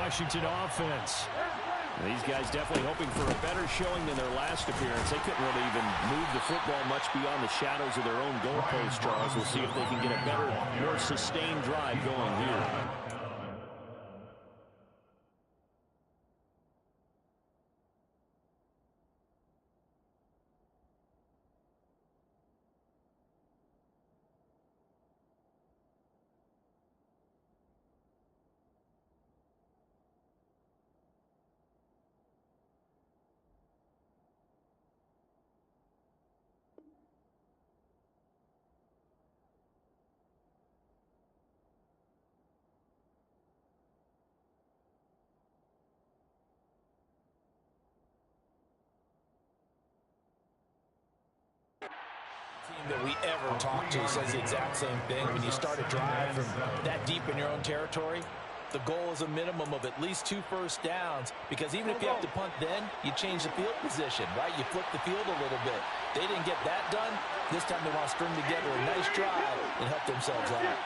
Washington offense. These guys definitely hoping for a better showing than their last appearance. They couldn't really even move the football much beyond the shadows of their own goalpost, Charles. We'll see if they can get a better, more sustained drive going here. That we ever talk to says the exact same thing. When you start a drive from that deep in your own territory, the goal is a minimum of at least 2 first downs, because even if you have to punt then, you change the field position, right? You flip the field a little bit. They didn't get that done. This time they want to string together a nice drive and help themselves out.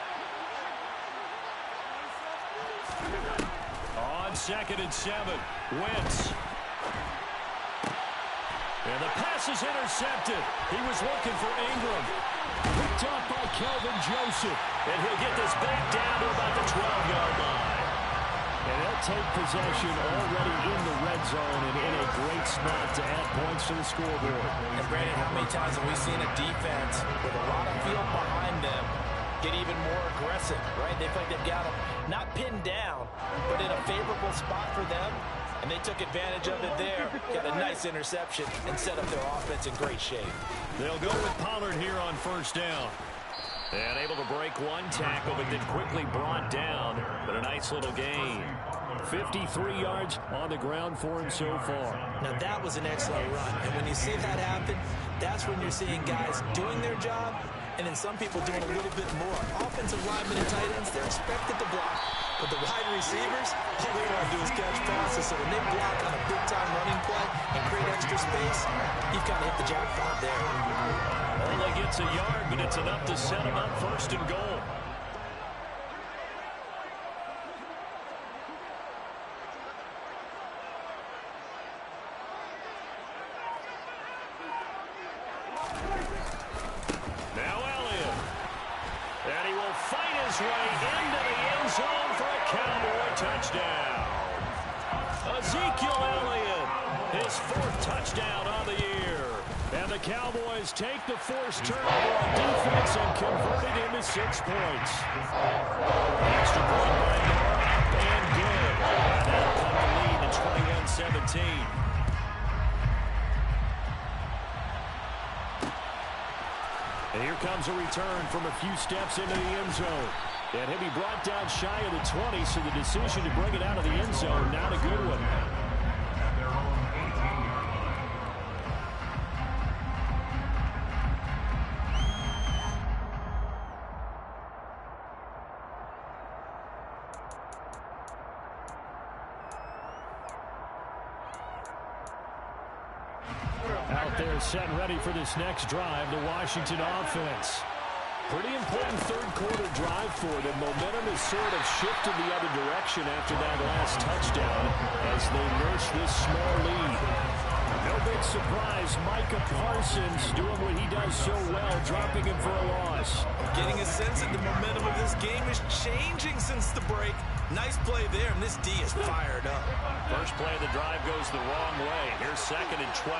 On 2nd and 7, Wentz. And the pass is intercepted. He was looking for Ingram. Picked off by Kelvin Joseph. And he'll get this back down to about the 12-yard line. And they'll take possession already in the red zone and in a great spot to add points to the scoreboard. And Brandon, how many times have we seen a defense with a lot of field behind them get even more aggressive, right? They feel like they've got them not pinned down, but in a favorable spot for them. And they took advantage of it there. Got a nice interception and set up their offense in great shape. They'll go with Pollard here on 1st down. And able to break one tackle, but then quickly brought down. But a nice little gain. 53 yards on the ground for him so far. Now that was an excellent run. And when you see that happen, that's when you're seeing guys doing their job, and then some people doing a little bit more. Offensive linemen and tight ends, they're expected to block. But the wide receivers, all they want to do is catch passes. So when they block on a big-time running play and create extra space, you've got to hit the jackpot there. Only gets a yard, but it's enough to set him up 1st and goal. Now Elliott. And he will fight his way into the end zone for a Cowboy touchdown. Ezekiel Elliott, his 4th touchdown on the year. And the Cowboys take the forced turnover on defense and convert it into 6 points. Extra point by Moore, and good. And that'll cut the lead to 21-17. And here comes a return from a few steps into the end zone. And he'll be brought down shy of the 20, so the decision to bring it out of the end zone, not a good one. Out there set and ready for this next drive, the Washington offense. Pretty important 3rd quarter drive for them. Momentum has sort of shifted the other direction after that last touchdown as they nurse this small lead. No big surprise, Micah Parsons doing what he does so well, dropping him for a loss. Getting a sense that the momentum of this game is changing since the break. Nice play there, and this D is fired up. First play of the drive goes the wrong way. Here's 2nd and 12.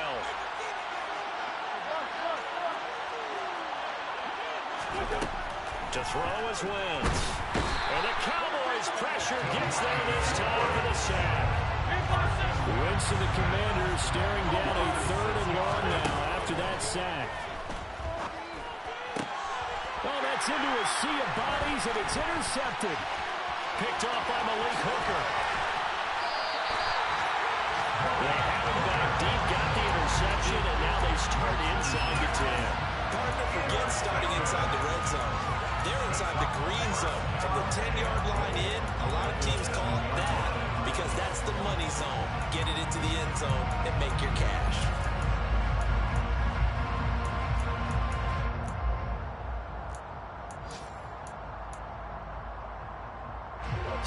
To throw is Wentz. And the Cowboys' pressure gets there this time for the sack. Wentz and the Commanders staring down a 3rd and long now after that sack. Oh, that's into a sea of bodies, and it's intercepted. Picked off by Malik Hooker. They have him back deep, got the interception, and now they start inside the 10. Partner forgets starting inside the red zone. They're inside the green zone. From the 10-yard line in, a lot of teams call it that because that's the money zone. Get it into the end zone and make your cash.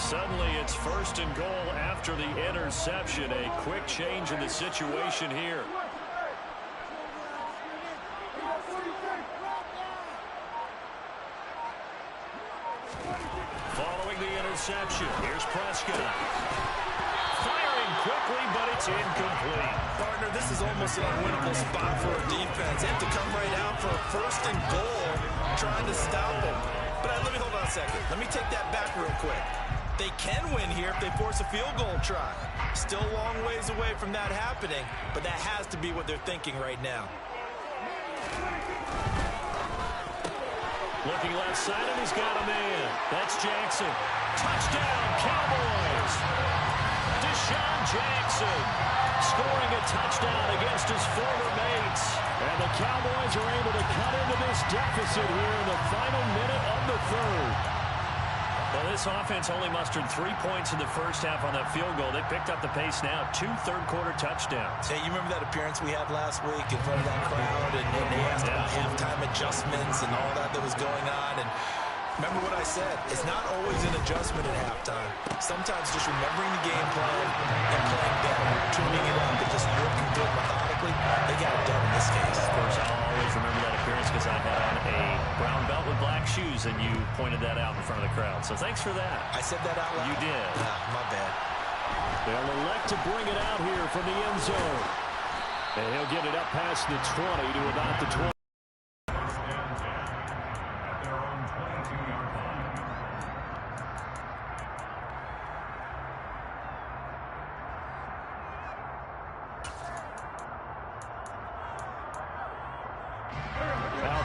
Suddenly it's 1st and goal after the interception. A quick change in the situation here. Following the interception, here's Prescott. Firing quickly, but it's incomplete. Partner, this is almost an unwinnable spot for a defense. They have to come right out for a 1st and goal, trying to stop them. But let me hold on a second. Let me take that back real quick. They can win here if they force a field goal try. Still a long ways away from that happening, but that has to be what they're thinking right now. Looking left side, and he's got a man. That's Jackson. Touchdown, Cowboys. Deshaun Jackson scoring a touchdown against his former mates. And the Cowboys are able to cut into this deficit here in the final minute of the 3rd. Well, this offense only mustered 3 points in the first half on that field goal. They picked up the pace now. 2 third-quarter touchdowns. Hey, you remember that appearance we had last week in front of that crowd? And they asked about halftime adjustments and all that was going on. And remember what I said. It's not always an adjustment at halftime. Sometimes just remembering the game plan and playing better, tuning it up and just working through it methodically. They got it done in this case. Of course, I'll always remember that appearance because I had on a brown belt with black shoes, and you pointed that out in front of the crowd. So thanks for that. I said that out loud? You did. My bad. They'll elect to bring it out here from the end zone. And he'll get it up past the 20 to about the 20.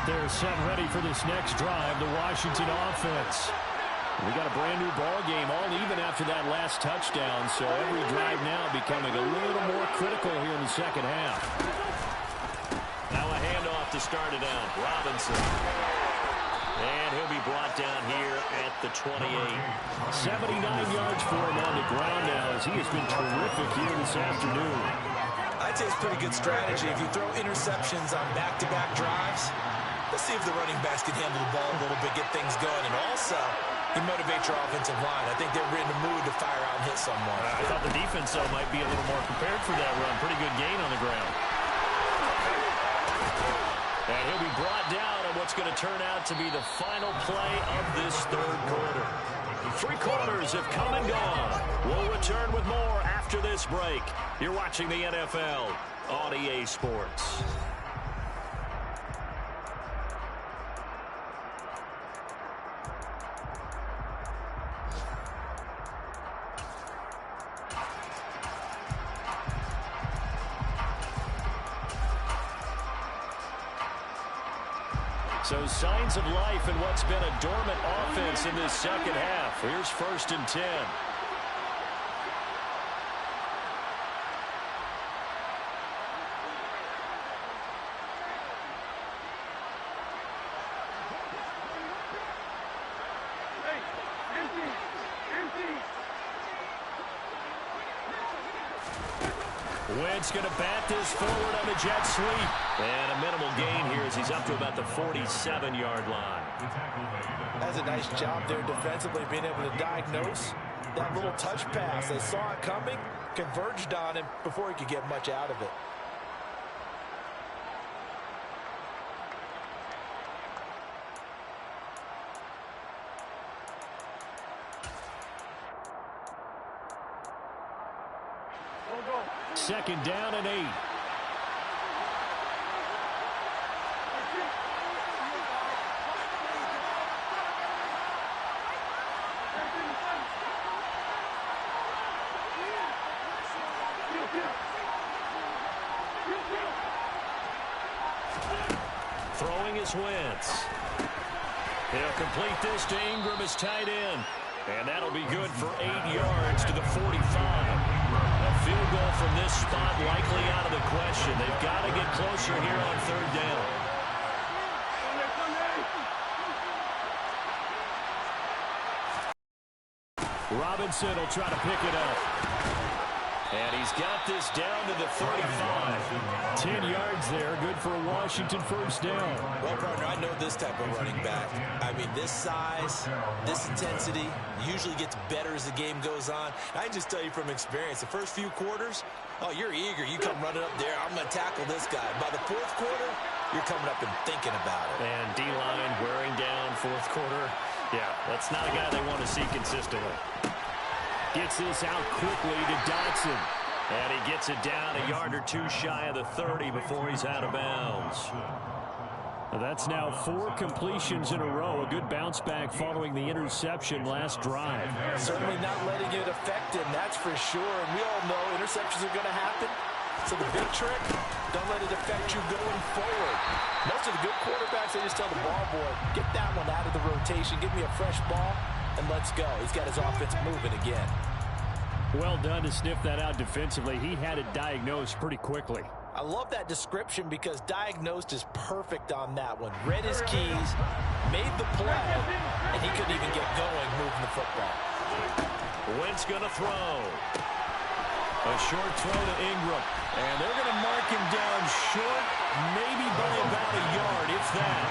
They're set ready for this next drive, the Washington offense. We got a brand new ball game, all even after that last touchdown, so every drive now becoming a little more critical here in the second half. Now a handoff to start it out. Robinson. And he'll be brought down here at the 28. 79 yards for him on the ground now as he has been terrific here this afternoon. I'd say it's pretty good strategy. If you throw interceptions on back-to-back drives, let's see if the running backs can handle the ball a little bit, get things going, and also you motivate your offensive line. I think they're in the mood to fire out and hit someone. I thought the defense, though, might be a little more prepared for that run. Pretty good gain on the ground. And he'll be brought down on what's going to turn out to be the final play of this 3rd quarter. 3 quarters have come and gone. We'll return with more after this break. You're watching the NFL on EA Sports. So signs of life in what's been a dormant offense in this second half. Here's 1st and 10. Wentz going to bat this forward on the jet sweep. And a minimal gain here as he's up to about the 47-yard line. That's a nice job there defensively, being able to diagnose that little touch pass. They saw it coming, converged on him before he could get much out of it. Second down and 8. Throwing is Wentz. He'll complete this to Ingram, his tight end. And that'll be good for 8 yards to the 45. A field goal from this spot likely out of the question. They've got to get closer here on 3rd down. Robinson will try to pick it up. And he's got this down to the 35. 10 yards there, good for a Washington first down. Well, partner, I know this type of running back. I mean, this size, this intensity usually gets better as the game goes on. I just tell you from experience, the first few quarters, oh, you're eager. You come running up there, I'm going to tackle this guy. By the fourth quarter, you're coming up and thinking about it. And D-line wearing down fourth quarter. Yeah, that's not a guy they want to see consistently. Gets this out quickly to Dotson. And he gets it down a yard or two shy of the 30 before he's out of bounds. That's now 4 completions in a row. A good bounce back following the interception last drive. Certainly not letting it affect him, that's for sure. And we all know interceptions are going to happen. So the big trick, don't let it affect you going forward. Most of the good quarterbacks, they just tell the ball boy, get that one out of the rotation, give me a fresh ball, and let's go. He's got his offense moving again. Well done to sniff that out defensively. He had it diagnosed pretty quickly. I love that description because diagnosed is perfect on that one. Read his keys, made the play, and he couldn't even get going moving the football. Wentz going to throw. A short throw to Ingram. And they're going to mark him down short, maybe by about a yard, if that.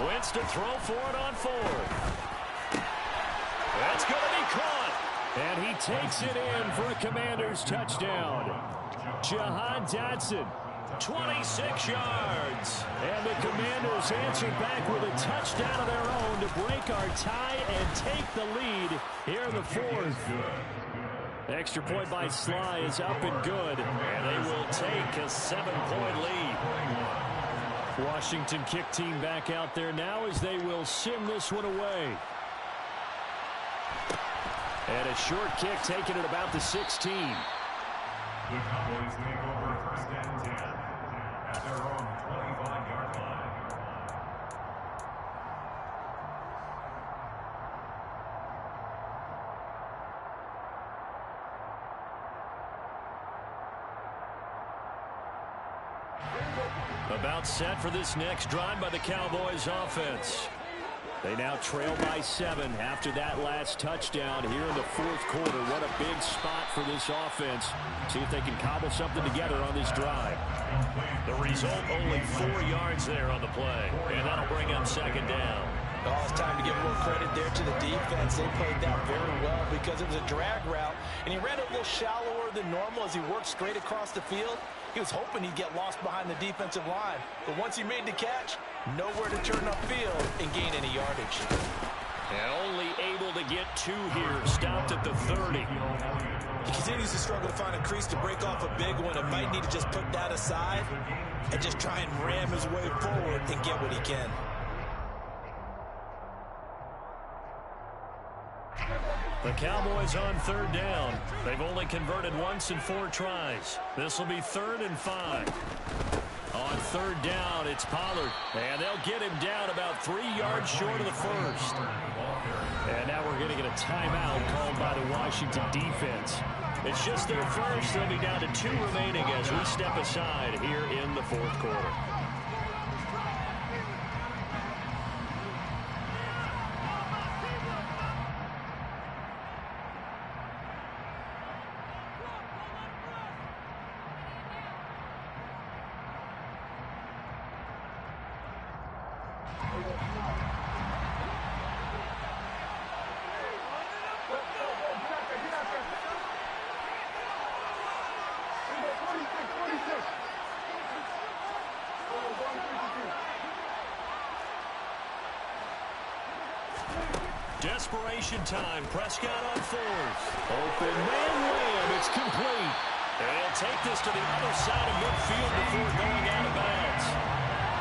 Wentz to throw for it on 4th. That's going to be caught. And he takes it in for a Commanders touchdown. Jahan Dotson, 26 yards. And the Commanders answer back with a touchdown of their own to break our tie and take the lead here in the 4th. Extra point by Sly is up and good. And they will take a 7-point lead. Washington kick team back out there now as they will sim this one away. And a short kick taken at about the 16. The Cowboys take over 1st and 10 at their own 25-yard line. About set for this next drive by the Cowboys offense. They now trail by 7 after that last touchdown here in the 4th quarter. What a big spot for this offense. See if they can cobble something together on this drive. The result, only 4 yards there on the play. And that'll bring up 2nd down. Oh, it's time to give more credit there to the defense. They played that very well because it was a drag route, and he ran a little shallower than normal as he worked straight across the field. He was hoping he'd get lost behind the defensive line, but once he made the catch, nowhere to turn upfield and gain any yardage. And only able to get 2 here, stopped at the 30. He continues to struggle to find a crease to break off a big one and might need to just put that aside and just try and ram his way forward and get what he can. The Cowboys on 3rd down. They've only converted once in 4 tries. This will be 3rd and 5. On 3rd down, it's Pollard. And they'll get him down about 3 yards short of the 1st. And now we're going to get a timeout called by the Washington defense. It's just their first. They'll be down to 2 remaining as we step aside here in the 4th quarter. Desperation time. Prescott on 4th. Open man layup. It's complete. And he'll take this to the other side of midfield before going out of bounds.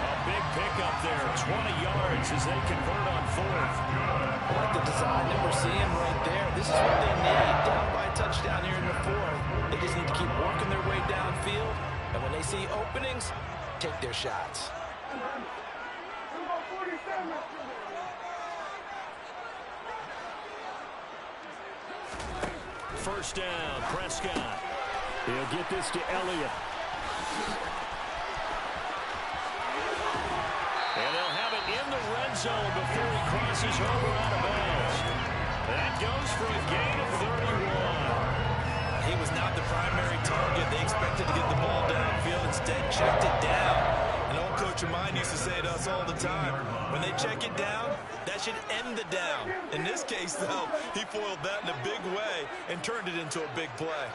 A big pickup there. 20 yards as they convert on 4th. I like the design that we're seeing right there. This is what they need. Down by a touchdown here in the 4th. They just need to keep working their way downfield. And when they see openings, take their shots. first down. Prescott. He'll get this to Elliott. And they'll have it in the red zone before he crosses over out of bounds. That goes for a gain of 31. He was not the primary target. They expected to get the ball downfield. Instead, checked it down. An old coach of mine used to say to us all the time, when they check it down, that should end the down. In this case, though, he foiled that in a big way and turned it into a big play.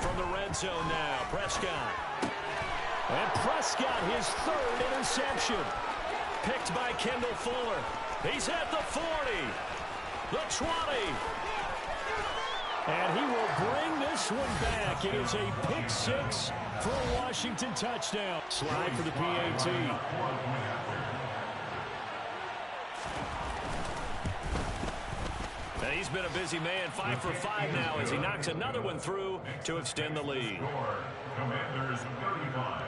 From the red zone now, Prescott. And Prescott, his third interception. Picked by Kendall Fuller. He's at the 40. The 20. And he will bring this one back. It is a pick six for a Washington touchdown. Slide for the PAT. And he's been a busy man, 5 for 5 now as he knocks another one through to extend the lead. Commanders 35,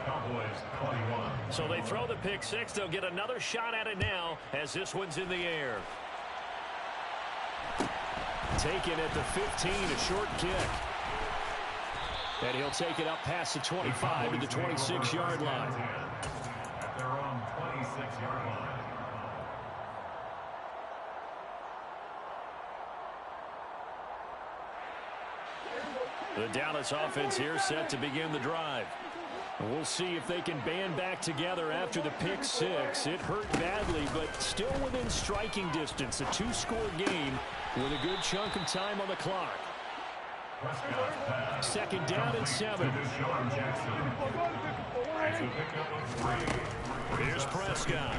Cowboys 21. So they throw the pick six. They'll get another shot at it now as this one's in the air. Taken at the 15, a short kick. And he'll take it up past the 25 to the 26-yard line. At their own 26-yard line. The Dallas offense here set to begin the drive. We'll see if they can band back together after the pick six. It hurt badly, but still within striking distance. A two-score game with a good chunk of time on the clock. Second down and 7. Here's Prescott.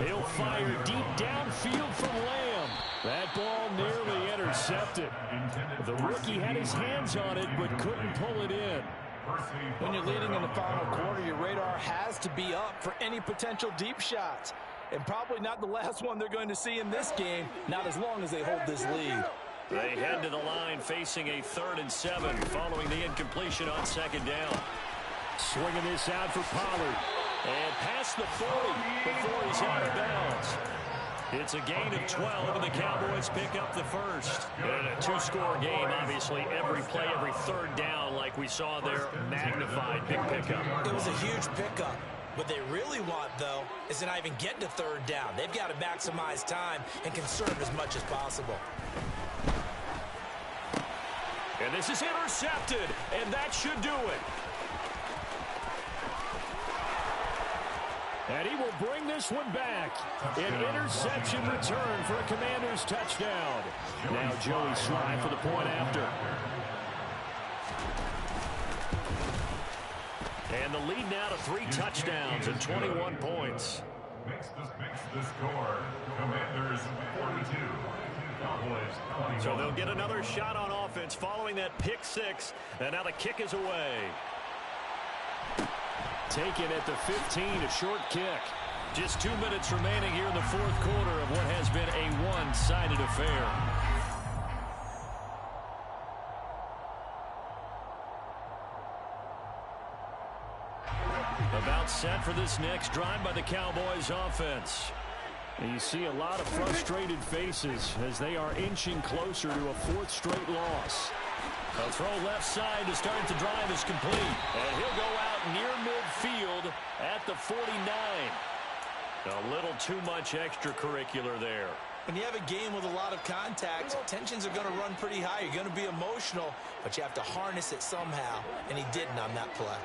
He'll fire deep downfield from Lamb. That ball nearly intercepted. The rookie had his hands on it, but couldn't pull it in. When you're leading in the final quarter, your radar has to be up for any potential deep shots. And probably not the last one they're going to see in this game, not as long as they hold this lead. They head to the line facing a 3rd and 7 following the incompletion on second down. Swinging this out for Pollard. And past the 40 before he's out of bounds. It's a gain of 12, and the Cowboys pick up the first. In a two-score game, obviously, every play, every third down, like we saw there, magnified. Big pickup. It was a huge pickup. What they really want, though, is to not even get to third down. They've got to maximize time and conserve as much as possible. And this is intercepted, and that should do it. And he will bring this one back. An interception return for a Commanders touchdown. Now Joey Sly for the point after. And the lead now to 3 touchdowns and 21 points. Makes the score. Commanders 42. Cowboys 21. So they'll get another shot on offense following that pick six. And now the kick is away. Taken at the 15, a short kick. Just 2 minutes remaining here in the fourth quarter of what has been a one-sided affair. About set for this next drive by the Cowboys offense. And you see a lot of frustrated faces as they are inching closer to a 4th straight loss. A throw left side to start the drive is complete. And he'll go out near midfield at the 49. A little too much extracurricular there. When you have a game with a lot of contact, tensions are going to run pretty high. You're going to be emotional, but you have to harness it somehow, and he didn't on that play.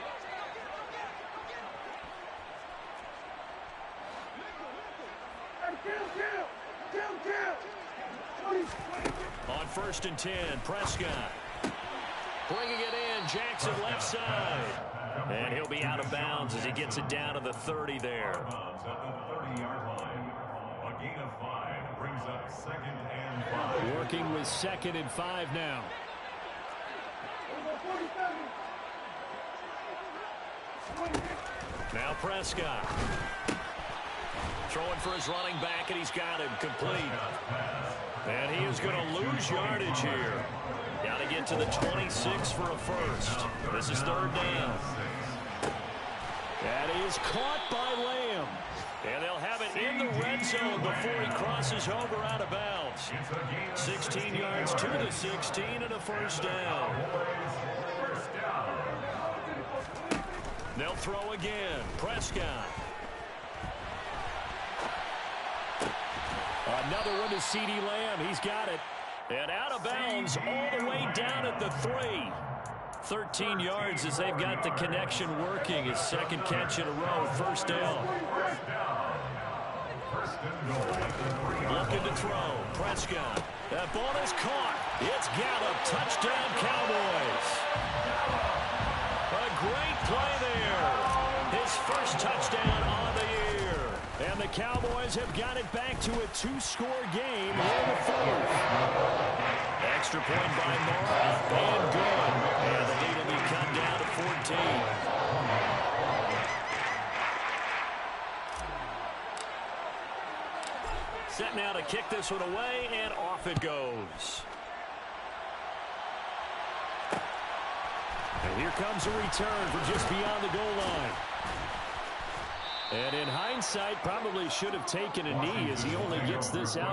On 1st and 10, Prescott. Bringing it in, Jackson left side. And he'll be out of bounds as he gets it down to the 30 there. At the 30-yard line. A gain of 5 brings up 2nd and 5. Working with 2nd and 5 now. Now Prescott. Throwing for his running back, and he's got him complete. And he is going to lose yardage here. Got to get to the 26 for a first. This is 3rd down. That is caught by Lamb. And they'll have it in the red zone before he crosses over out of bounds. 16 yards to the 16 and a first down. They'll throw again. Prescott. Another one to CeeDee Lamb. He's got it. And out of bounds all the way down at the 3. 13 yards as they've got the connection working. His second catch in a row. First down. Looking to throw. Prescott. That ball is caught. It's Gallup. Touchdown, Cowboys. A great play there. His first touchdown on the year. And the Cowboys have got it back to a 2-score game in the fourth. Extra point by Morrow. And good. And the lead will be cut down to 14. Set now to kick this one away, and off it goes. And here comes a return from just beyond the goal line. And in hindsight, probably should have taken a knee as he only gets this out